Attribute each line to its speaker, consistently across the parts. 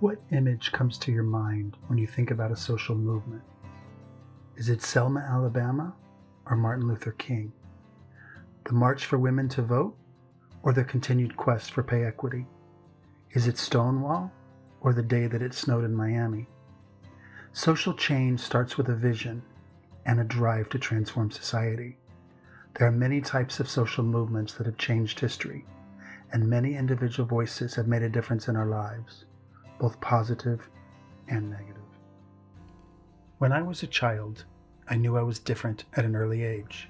Speaker 1: What image comes to your mind when you think about a social movement? Is it Selma, Alabama, or Martin Luther King? The March for Women to Vote, or the continued quest for pay equity? Is it Stonewall, or the day that it snowed in Miami? Social change starts with a vision and a drive to transform society. There are many types of social movements that have changed history, and many individual voices have made a difference in our lives, both positive and negative. When I was a child, I knew I was different at an early age.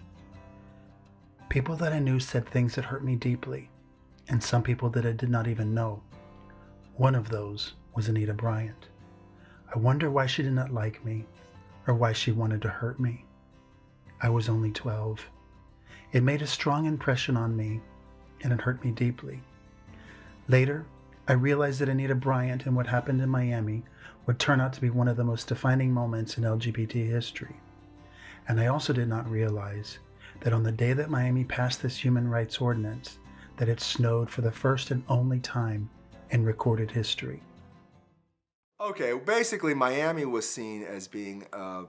Speaker 1: People that I knew said things that hurt me deeply, and some people that I did not even know. One of those was Anita Bryant. I wonder why she did not like me, or why she wanted to hurt me. I was only 12. It made a strong impression on me, and it hurt me deeply. Later, I realized that Anita Bryant and what happened in Miami would turn out to be one of the most defining moments in LGBT history. And I also did not realize that on the day that Miami passed this human rights ordinance, that it snowed for the first and only time in recorded history.
Speaker 2: Okay, basically Miami was seen as being a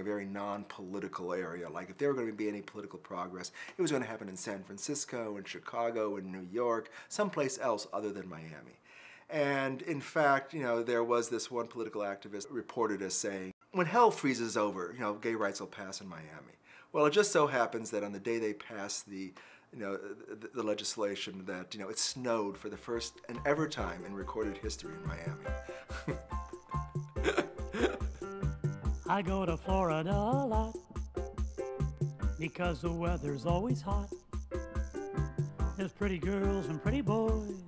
Speaker 2: very non-political area. Like if there were going to be any political progress, it was going to happen in San Francisco, in Chicago, in New York, someplace else other than Miami. And in fact, there was this one political activist reported as saying, when hell freezes over, gay rights will pass in Miami. Well, it just so happens that on the day they passed the legislation that, it snowed for the first and ever time in recorded history in Miami.
Speaker 3: I go to Florida a lot because the weather's always hot. There's pretty girls and pretty boys,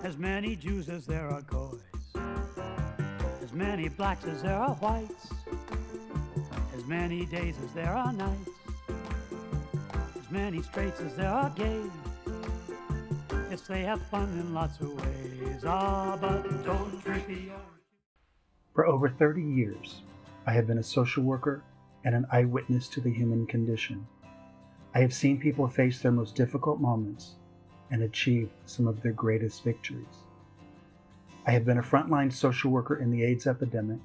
Speaker 3: as many Jews as there are goys, as many blacks as there are whites, as many days as there are nights, as many straights as there are gays. Yes, they have fun in lots of ways. But don't drink the orange.
Speaker 1: For over 30 years, I have been a social worker and an eyewitness to the human condition. I have seen people face their most difficult moments and achieve some of their greatest victories. I have been a frontline social worker in the AIDS epidemic,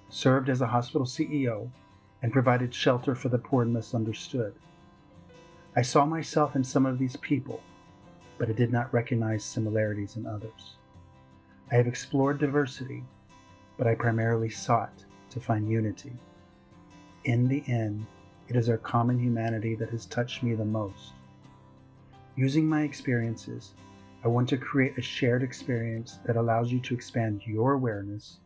Speaker 1: served as a hospital CEO, and provided shelter for the poor and misunderstood. I saw myself in some of these people, but I did not recognize similarities in others. I have explored diversity, but I primarily sought to find unity. In the end, it is our common humanity that has touched me the most. Using my experiences, I want to create a shared experience that allows you to expand your awareness,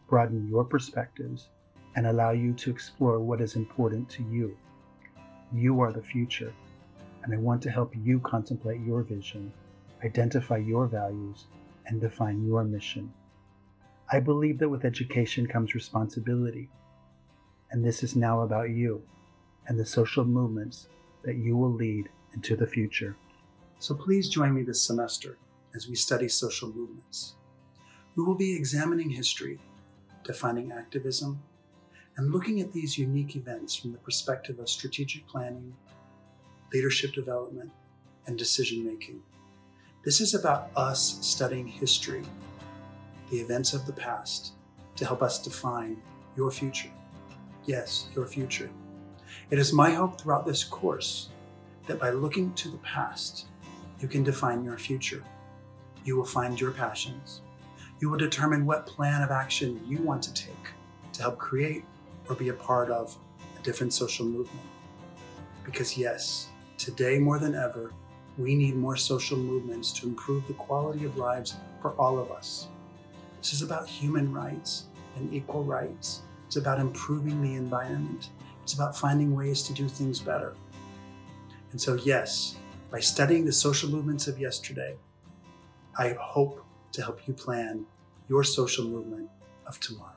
Speaker 1: broaden your perspectives, and allow you to explore what is important to you. You are the future, and I want to help you contemplate your vision, identify your values, and define your mission. I believe that with education comes responsibility, and this is now about you and the social movements that you will lead into the future. So please join me this semester as we study social movements. We will be examining history, defining activism, and looking at these unique events from the perspective of strategic planning, leadership development, and decision-making. This is about us studying history, the events of the past, to help us define your future. Yes, your future. It is my hope throughout this course that by looking to the past, you can define your future. You will find your passions. You will determine what plan of action you want to take to help create or be a part of a different social movement. Because yes, today more than ever, we need more social movements to improve the quality of lives for all of us. This is about human rights and equal rights. It's about improving the environment. It's about finding ways to do things better. And so yes, by studying the social movements of yesterday, I hope to help you plan your social movement of tomorrow.